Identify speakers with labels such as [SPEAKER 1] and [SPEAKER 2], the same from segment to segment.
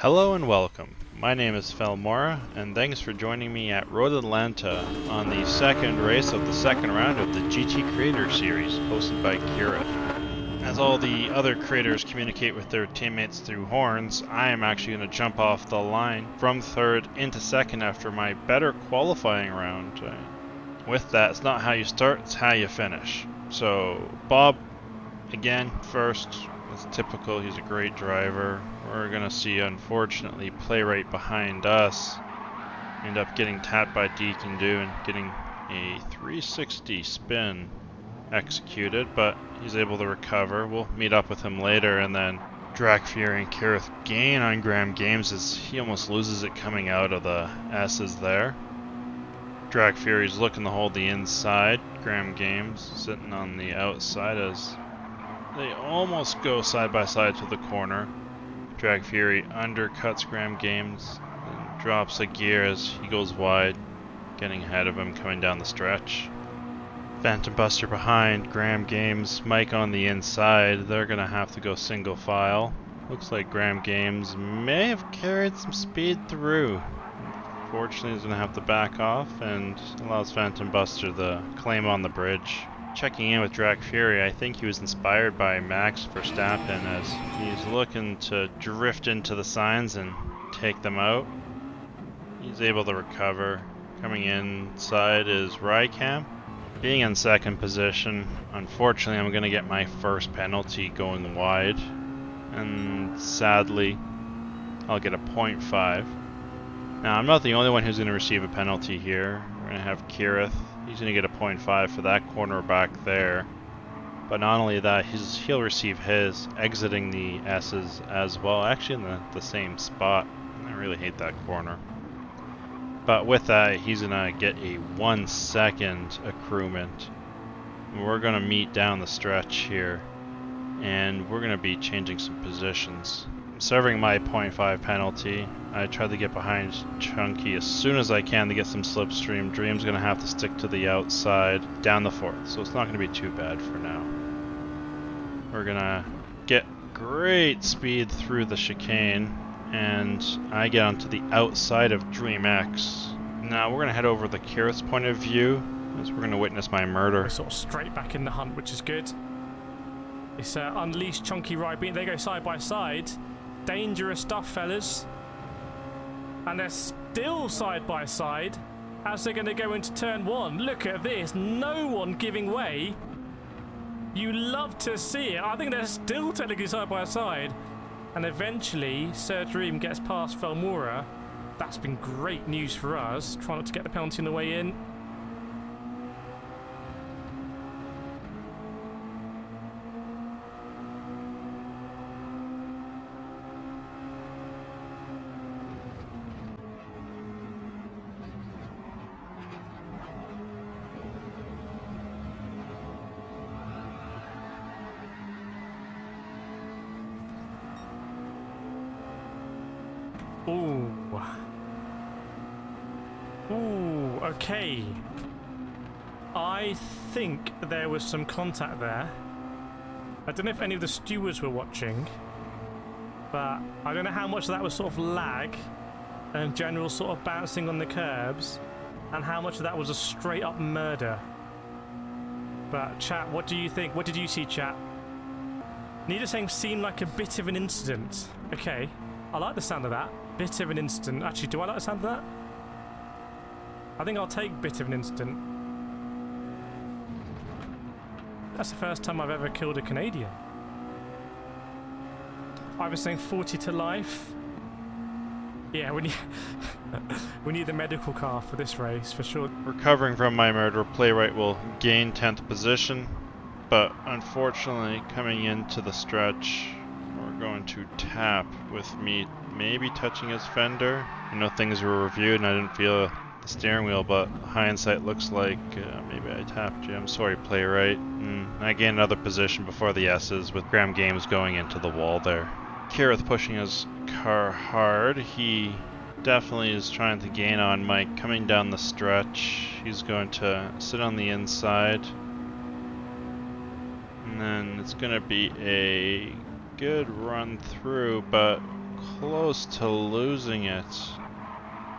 [SPEAKER 1] Hello and welcome. My name is Felmora, and thanks for joining me at Road Atlanta on the second race of the second round of the GT Creator Series, hosted by Kireth. As all the other creators communicate with their teammates through horns, I am actually going to jump off the line from third into second after my better qualifying round. With that, it's not how you start, it's how you finish. So, Bob, again, first. It's typical, he's a great driver. We're gonna see, unfortunately, Playright behind us end up getting tapped by Deacon Do and getting a 360 spin executed, but he's able to recover. We'll meet up with him later, and then Drag Fury and Kireth gain on Graham Games as he almost loses it coming out of the Essess there. Drag Fury's looking to hold the inside. Graham Games sitting on the outside as they almost go side by side to the corner. Drag Fury undercuts Graham Games and drops a gear as he goes wide, getting ahead of him coming down the stretch. Phantom Buster behind, Graham Games, Mike on the inside. They're going to have to go single file. Looks like Graham Games may have carried some speed through. Fortunately, he's going to have to back off and allows Phantom Buster the claim on the bridge. Checking in with Drag Fury, I think he was inspired by Max Verstappen as he's looking to drift into the signs and take them out. He's able to recover. Coming inside is Rycam. Being in second position, unfortunately I'm going to get my first penalty going wide. And sadly, I'll get a 0.5. Now I'm not the only one who's going to receive a penalty here. We're going to have Kireth. He's going to get a 0.5 for that corner back there. But not only that, he'll receive his exiting the S's as well. Actually in the same spot. I really hate that corner. But with that, he's going to get a 1 second accruement. We're going to meet down the stretch here. And we're going to be changing some positions. Serving my 0.5 penalty, I tried to get behind Chunky as soon as I can to get some slipstream. Dream's going to have to stick to the outside down the fourth, so it's not going to be too bad for now. We're going to get great speed through the chicane, and I get onto the outside of Dream X. Now we're going to head over the Kireth's point of view as we're going to witness my murder.
[SPEAKER 2] We're sort of straight back in the hunt, which is good. It's Unleashed, Chunky, Right Beat. They go side by side. Dangerous stuff, fellas. And they're still side by side as they're going to go into turn one. Look at this. No one giving way. You love to see it. I think they're still technically side by side. And eventually, Sir Dream gets past Felmora. That's been great news for us. Try not to get the penalty on the way in. Ooh, okay. I think there was some contact there. I don't know if any of the stewards were watching, but I don't know how much of that was sort of lag and general sort of bouncing on the curbs, and how much of that was a straight up murder. But chat, what do you think? What did you see, chat? Neither saying seemed like a bit of an incident. Okay, I like the sound of that. Bit of an incident. Actually, do I like the sound of that? I think I'll take bit of an incident. That's the first time I've ever killed a Canadian. I was saying 40 to life. Yeah, we need the medical car for this race, for sure.
[SPEAKER 1] Recovering from my murder, Playright will gain 10th position. But unfortunately, coming into the stretch, we're going to tap with me maybe touching his fender. I know things were reviewed and I didn't feel the steering wheel, but hindsight looks like maybe I tapped you. I'm sorry, Playright. I gained another position before the S's with Graham Games going into the wall there. Kireth pushing his car hard. He definitely is trying to gain on Mike coming down the stretch. He's going to sit on the inside. And then it's going to be a good run through, but close to losing it.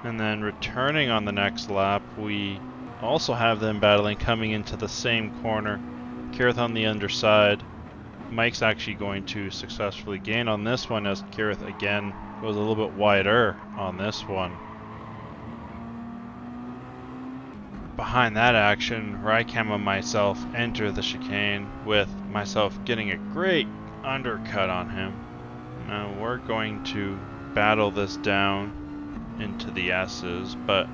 [SPEAKER 1] And then returning on the next lap, we also have them battling coming into the same corner. Kireth on the underside. Mike's actually going to successfully gain on this one as Kireth again goes a little bit wider on this one. Behind that action, Rycam and myself enter the chicane with myself getting a great undercut on him. Now we're going to battle this down into the S's, but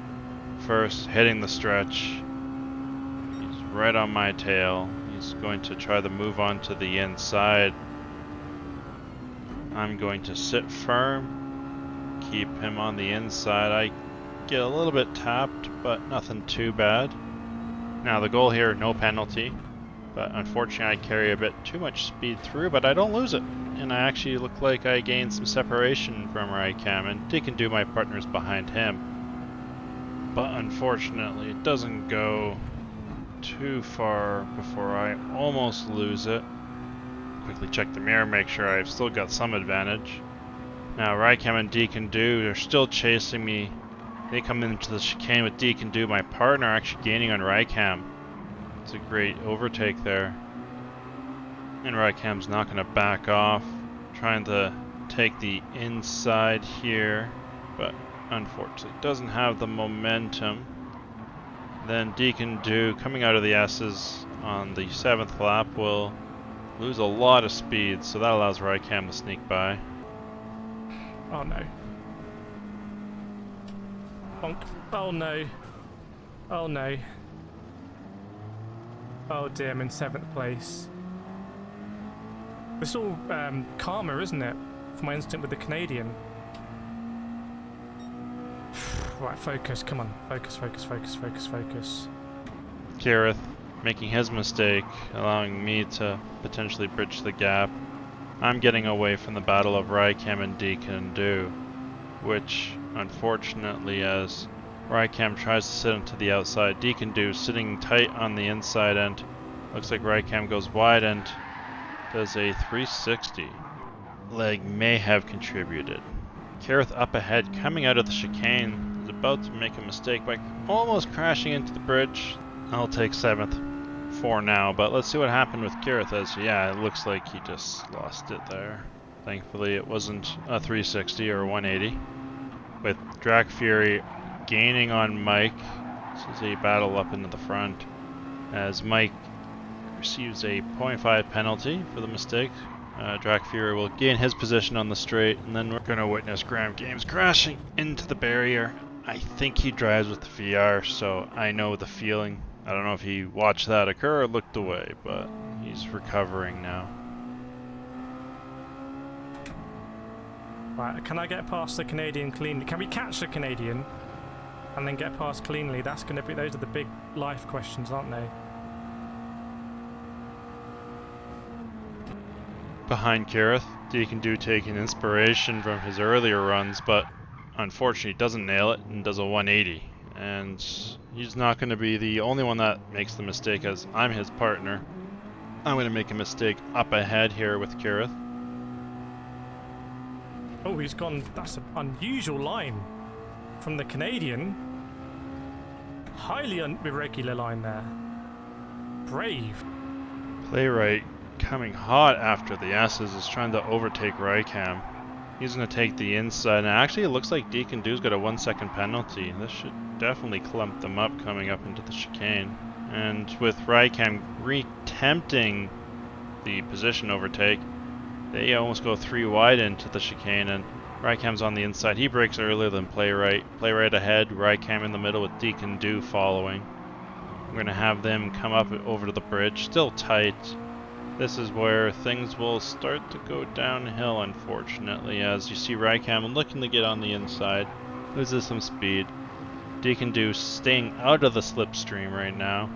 [SPEAKER 1] first hitting the stretch. He's right on my tail. He's going to try to move on to the inside. I'm going to sit firm, keep him on the inside. I get a little bit tapped, but nothing too bad. Now the goal here, no penalty, but unfortunately I carry a bit too much speed through, but I don't lose it. And I actually look like I gained some separation from Rycam, and Deacon Do, my partner's behind him. But unfortunately it doesn't go too far before I almost lose it. Quickly check the mirror, make sure I've still got some advantage. Now Rycam and Deacon Do are still chasing me. They come into the chicane with Deacon Do, my partner, actually gaining on Rycam. It's a great overtake there. And Rycam's not going to back off, trying to take the inside here, but unfortunately doesn't have the momentum. Then Deacon Do, coming out of the S's on the 7th lap, will lose a lot of speed, so that allows Rycam to sneak by.
[SPEAKER 2] Oh no. Bonk. Oh no. Oh no. Oh dear, I'm in 7th place. It's all karma, isn't it? For my incident with the Canadian. Right, focus, come on. Focus, focus, focus, focus, focus.
[SPEAKER 1] Kireth making his mistake, allowing me to potentially bridge the gap. I'm getting away from the battle of Rycam and Deacon Do, which unfortunately, as Rycam tries to sit into the outside, Deacon Do sitting tight on the inside end. Looks like Rycam goes wide and does a 360. Leg may have contributed. Kireth up ahead, coming out of the chicane, is about to make a mistake by almost crashing into the bridge. I'll take 7th for now, but let's see what happened with Kireth, as yeah, it looks like he just lost it there. Thankfully it wasn't a 360 or 180. With Drac Fury gaining on Mike. This is a battle up into the front, as Mike receives a 0.5 penalty for the mistake. Drac Fury will gain his position on the straight, and then we're going to witness Graham Games crashing into the barrier. I think he drives with the VR, so I know the feeling. I don't know if he watched that occur or looked away, but he's recovering now.
[SPEAKER 2] Right, can I get past the Canadian cleanly? Can we catch the Canadian and then get past cleanly? That's going to be, those are the big life questions, aren't they?
[SPEAKER 1] Behind Kireth, Deacon Do taking inspiration from his earlier runs, but unfortunately doesn't nail it and does a 180. And he's not going to be the only one that makes the mistake, as I'm his partner. I'm going to make a mistake up ahead here with Kireth.
[SPEAKER 2] Oh, he's gone. That's an unusual line from the Canadian. Highly irregular line there. Brave.
[SPEAKER 1] Playright coming hot after the Essess is trying to overtake Rycam. He's going to take the inside, and actually it looks like Deacon Do's got a 1 second penalty. This should definitely clump them up coming up into the chicane. And with Rycam re-tempting the position overtake, they almost go 3 wide into the chicane, and Rycam's on the inside. He breaks earlier than Playright. Playright ahead, Rycam in the middle with Deacon Do following. We're going to have them come up over to the bridge, still tight. This is where things will start to go downhill, unfortunately, as you see Rycam looking to get on the inside. Loses some speed. Deacon Do staying out of the slipstream right now.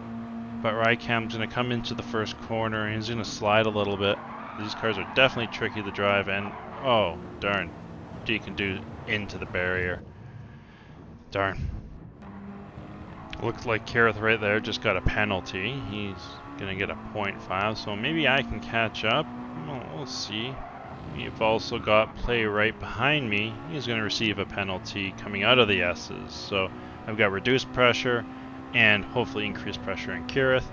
[SPEAKER 1] But Rycam's going to come into the first corner, and he's going to slide a little bit. These cars are definitely tricky to drive, and oh, darn. Deacon Do into the barrier. Darn. Looks like Kireth right there just got a penalty. He's gonna get a 0.5, so maybe I can catch up. We'll see. We've also got Playright behind me. He's going to receive a penalty coming out of the S's. So I've got reduced pressure and hopefully increased pressure in Kireth.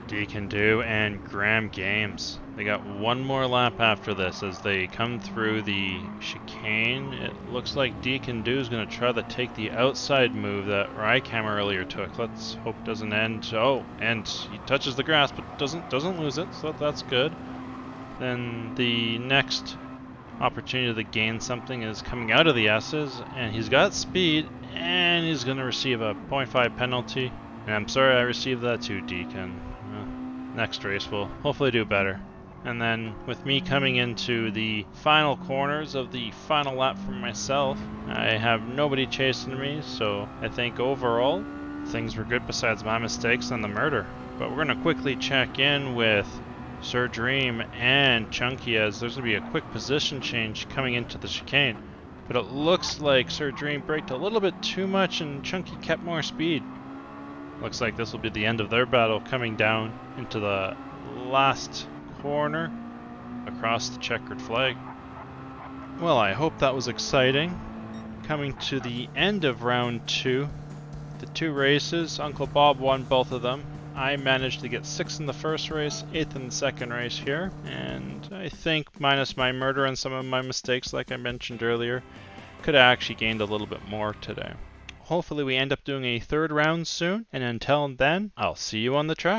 [SPEAKER 1] Deacon Do and Graham Games. They got one more lap after this as they come through the chicane. It looks like Deacon Do is going to try to take the outside move that Rycam earlier took. Let's hope it doesn't end. Oh, and he touches the grass but doesn't lose it, so that's good. Then the next opportunity to gain something is coming out of the S's, and he's got speed, and he's going to receive a 0.5 penalty. And I'm sorry I received that too, Deacon. Next race we'll hopefully do better. And then with me coming into the final corners of the final lap for myself, I have nobody chasing me, so I think overall things were good besides my mistakes and the murder. But we're going to quickly check in with Sir Dream and Chunky as there's going to be a quick position change coming into the chicane. But it looks like Sir Dream braked a little bit too much and Chunky kept more speed. Looks like this will be the end of their battle coming down into the last corner across the checkered flag. Well, I hope that was exciting. Coming to the end of round 2, the 2 races, Uncle Bob won both of them. I managed to get 6th in the first race, 8th in the second race here, and I think minus my murder and some of my mistakes like I mentioned earlier, could have actually gained a little bit more today. Hopefully we end up doing a 3rd round soon, and until then, I'll see you on the track.